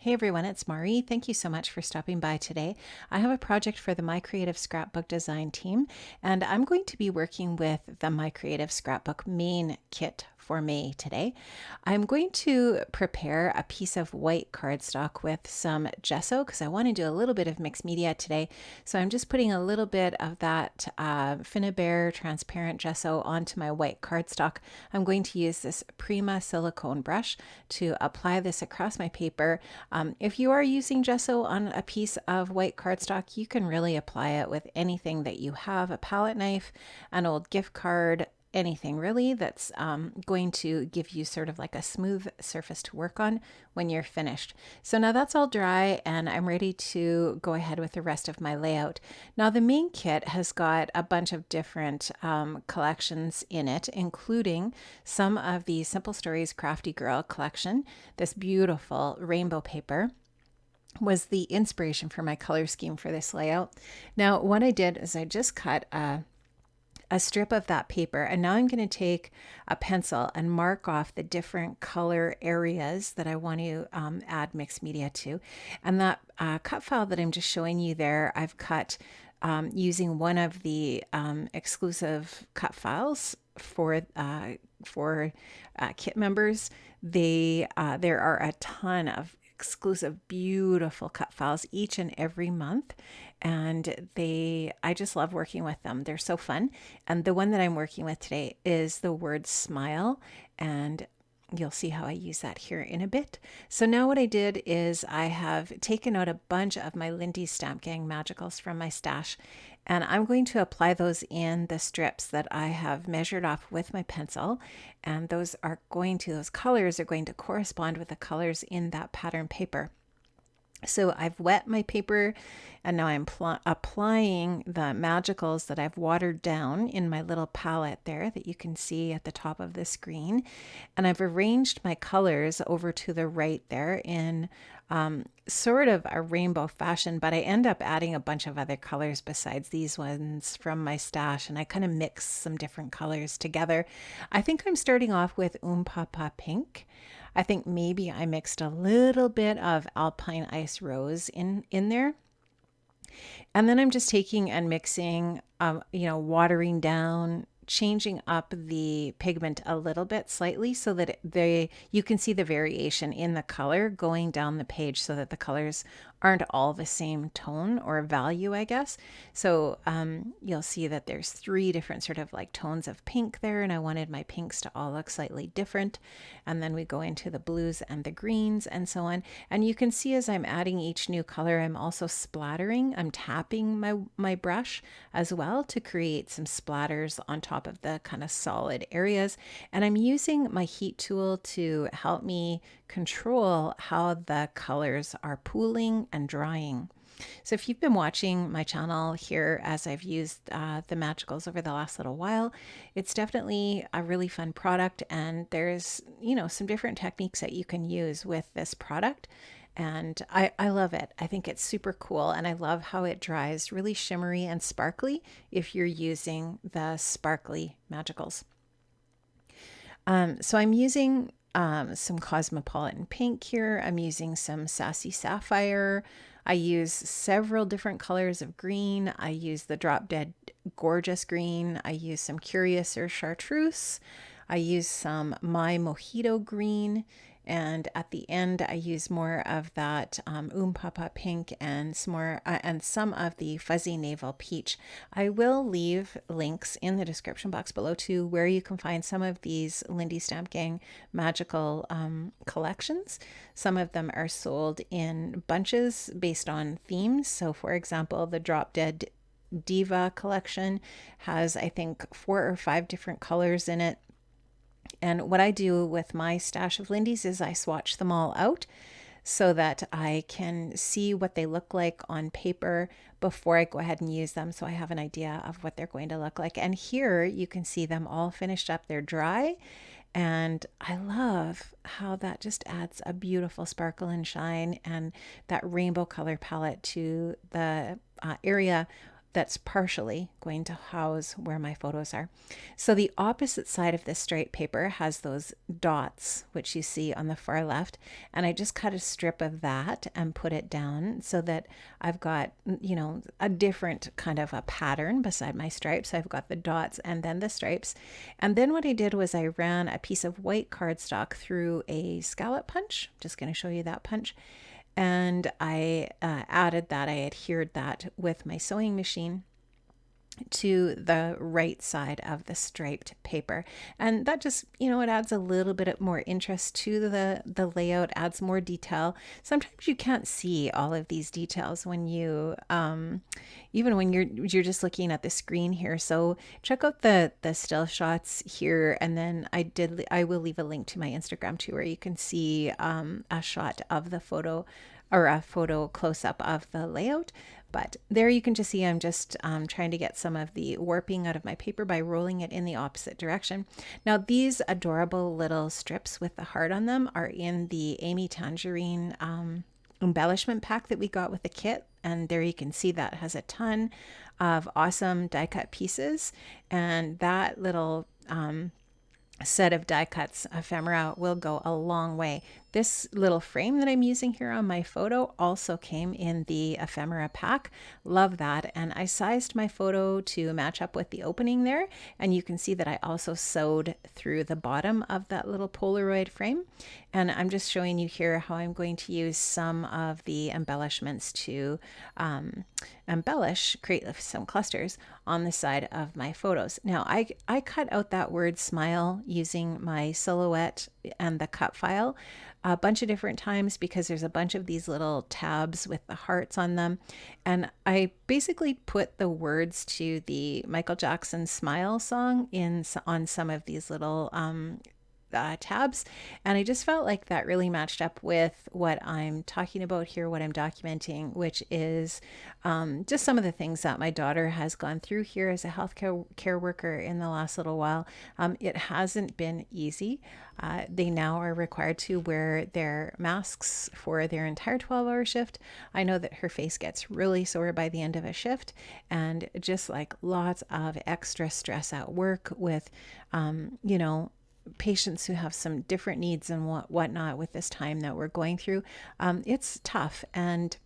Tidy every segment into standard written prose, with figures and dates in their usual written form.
Hey everyone, it's Mari. Thank you so much for stopping by today. I have a project for the My Creative Scrapbook design team, and I'm going to be working with the My Creative Scrapbook main kit for May today. I'm going to prepare a piece of white cardstock with some gesso because I want to do a little bit of mixed media today. So I'm just putting a little bit of that Finnabair transparent gesso onto my white cardstock. I'm going to use this Prima silicone brush to apply this across my paper. If you are using gesso on a piece of white cardstock, you can really apply it with anything that you have, a palette knife, an old gift card, anything really that's going to give you sort of like a smooth surface to work on when you're finished. So now that's all dry and I'm ready to go ahead with the rest of my layout. Now the main kit has got a bunch of different collections in it, including some of the Simple Stories Crafty Girl collection. This beautiful rainbow paper was the inspiration for my color scheme for this layout. Now what I did is I just cut a strip of that paper, and now I'm going to take a pencil and mark off the different color areas that I want to add mixed media to. And that cut file that I'm just showing you there, I've cut using one of the exclusive cut files for kit members. There are a ton of exclusive beautiful cut files each and every month, and I just love working with them. They're so fun. And the one that I'm working with today is the word smile, and you'll see how I use that here in a bit. So now what I did is I have taken out a bunch of my Lindy's Stamp Gang Magicals from my stash, and I'm going to apply those in the strips that I have measured off with my pencil. And those colors are going to correspond with the colors in that pattern paper. So I've wet my paper and now I'm applying the magicals that I've watered down in my little palette there that you can see at the top of the screen. And I've arranged my colors over to the right there in sort of a rainbow fashion, but I end up adding a bunch of other colors besides these ones from my stash, and I kind of mix some different colors together. I think I'm starting off with Papa Pink. I think maybe I mixed a little bit of Alpine Ice Rose in there. And then I'm just taking and mixing, watering down, changing up the pigment a little bit slightly so that you can see the variation in the color going down the page so that the colors aren't all the same tone or value, I guess. So you'll see that there's 3 different sort of like tones of pink there, and I wanted my pinks to all look slightly different. And then we go into the blues and the greens and so on. And you can see as I'm adding each new color, I'm also splattering. I'm tapping my brush as well to create some splatters on top of the kind of solid areas. And I'm using my heat tool to help me control how the colors are pooling and drying. So if you've been watching my channel here as I've used the Magicals over the last little while, it's definitely a really fun product, and there's some different techniques that you can use with this product. And I love it. I think it's super cool, and I love how it dries really shimmery and sparkly if you're using the sparkly Magicals. So I'm using some Cosmopolitan Pink here. I'm using some Sassy Sapphire. I use several different colors of green. I use the Drop Dead Gorgeous Green. I use some Curious or Chartreuse. I use some My Mojito Green. And at the end, I use more of that Papa Pink and some of the Fuzzy Navel Peach. I will leave links in the description box below to where you can find some of these Lindy Stamp Gang magical collections. Some of them are sold in bunches based on themes. So for example, the Drop Dead Diva collection has, I think, 4 or 5 different colors in it. And what I do with my stash of Lindy's is I swatch them all out so that I can see what they look like on paper before I go ahead and use them, so I have an idea of what they're going to look like. And here you can see them all finished up. They're dry, and I love how that just adds a beautiful sparkle and shine and that rainbow color palette to the area that's partially going to house where my photos are. So the opposite side of this straight paper has those dots, which you see on the far left. And I just cut a strip of that and put it down so that I've got, a different kind of a pattern beside my stripes. So I've got the dots and then the stripes. And then what I did was I ran a piece of white cardstock through a scallop punch. Just going to show you that punch. And I added that, I adhered that with my sewing machine to the right side of the striped paper. And that just, it adds a little bit more interest to the layout, adds more detail. Sometimes you can't see all of these details when you, even when you're just looking at the screen here. So check out the still shots here. And then I will leave a link to my Instagram too, where you can see a shot of the photo, or a photo close up of the layout. But there you can just see I'm just trying to get some of the warping out of my paper by rolling it in the opposite direction. Now these adorable little strips with the heart on them are in the Amy Tangerine embellishment pack that we got with the kit. And there you can see that has a ton of awesome die cut pieces. And that little set of die cuts ephemera will go a long way. This little frame that I'm using here on my photo also came in the ephemera pack. Love that. And I sized my photo to match up with the opening there. And you can see that I also sewed through the bottom of that little Polaroid frame. And I'm just showing you here how I'm going to use some of the embellishments to create some clusters on the side of my photos. Now I cut out that word smile using my silhouette and the cut file a bunch of different times because there's a bunch of these little tabs with the hearts on them. And I basically put the words to the Michael Jackson Smile song on some of these little tabs. And I just felt like that really matched up with what I'm talking about here, what I'm documenting, which is just some of the things that my daughter has gone through here as a healthcare care worker in the last little while. It hasn't been easy. They now are required to wear their masks for their entire 12-hour shift. I know that her face gets really sore by the end of a shift, and just like lots of extra stress at work with, patients who have some different needs and whatnot with this time that we're going through. It's tough. And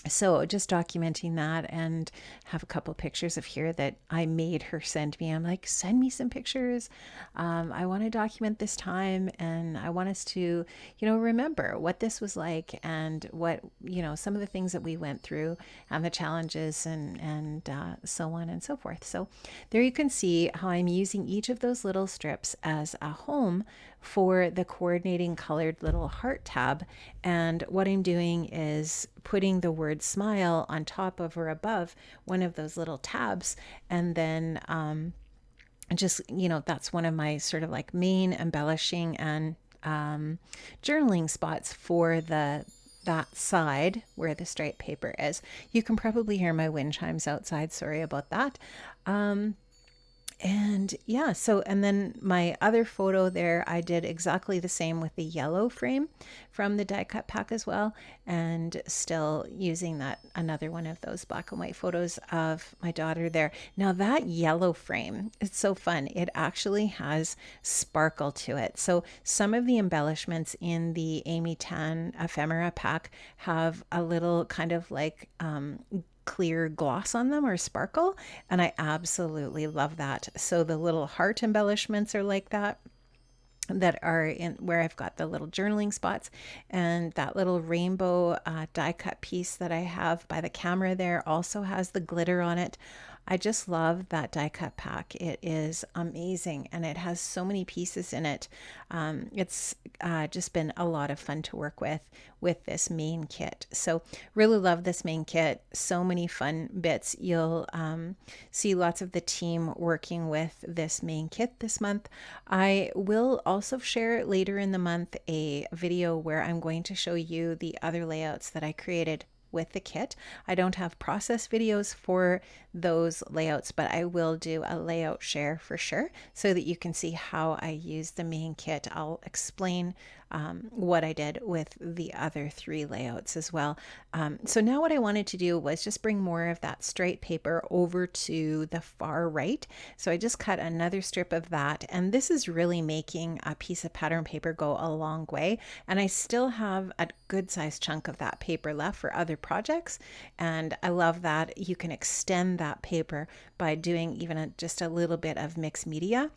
so just documenting that, and have a couple pictures of here that I made her send me. I'm like, send me some pictures. I want to document this time, and I want us to, remember what this was like, and what, some of the things that we went through, and the challenges, and so on and so forth. So there you can see how I'm using each of those little strips as a home for the coordinating colored little heart tab. And what I'm doing is putting the word smile on top of or above one of those little tabs. And then just, that's one of my sort of like main embellishing and journaling spots for that side where the striped paper is. You can probably hear my wind chimes outside. Sorry about that. And yeah, and then my other photo there, I did exactly the same with the yellow frame from the die cut pack as well. And still using another one of those black and white photos of my daughter there. Now that yellow frame, it's so fun. It actually has sparkle to it. So some of the embellishments in the Amy Tan ephemera pack have a little kind of like, clear gloss on them or sparkle, and I absolutely love that. So the little heart embellishments are like that are in where I've got the little journaling spots, and that little rainbow die cut piece that I have by the camera there also has the glitter on it. I just love that die cut pack. It is amazing, and it has so many pieces in it. It's just been a lot of fun to work with this main kit. So really love this main kit. So many fun bits. You'll see lots of the team working with this main kit this month. I will also share later in the month a video where I'm going to show you the other layouts that I created with the kit. I don't have process videos for those layouts, but I will do a layout share for sure so that you can see how I use the main kit. I'll explain what I did with the other 3 layouts as well. So now what I wanted to do was just bring more of that straight paper over to the far right. So I just cut another strip of that, and this is really making a piece of pattern paper go a long way. And I still have a good sized chunk of that paper left for other projects. And I love that you can extend that paper by doing even just a little bit of mixed media.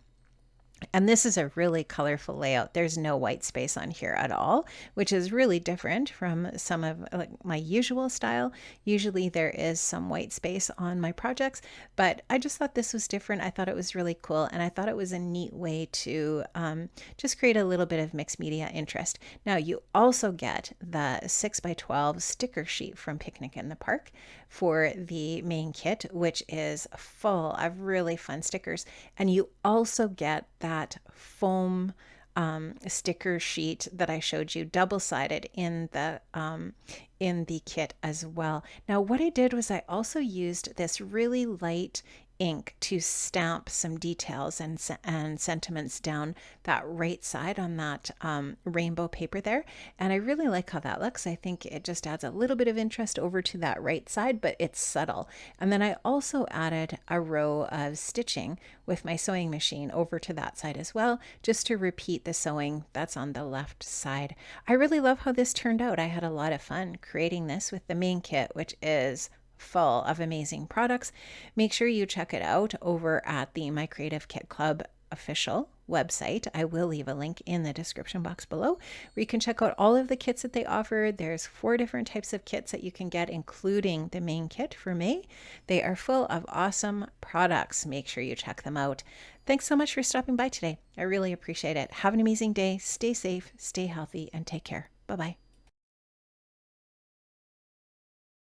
And this is a really colorful layout. There's no white space on here at all, which is really different from some of like my usual style. Usually there is some white space on my projects, but I just thought this was different. I thought it was really cool, and I thought it was a neat way to just create a little bit of mixed media interest. Now you also get the 6x12 sticker sheet from Picnic in the Park for the main kit, which is full of really fun stickers. And you also get that foam sticker sheet that I showed you, double-sided in the kit as well. Now what I did was I also used this really light ink to stamp some details and sentiments down that right side on that rainbow paper there. And I really like how that looks. I think it just adds a little bit of interest over to that right side, but it's subtle. And then I also added a row of stitching with my sewing machine over to that side as well, just to repeat the sewing that's on the left side. I really love how this turned out. I had a lot of fun creating this with the main kit, which is full of amazing products. Make sure you check it out over at the My Creative Kit Club official website. I will leave a link in the description box below where you can check out all of the kits that they offer. There's 4 different types of kits that you can get, including the main kit for May. They are full of awesome products. Make sure you check them out. Thanks so much for stopping by today. I really appreciate it. Have an amazing day. Stay safe, stay healthy, and take care. Bye-bye.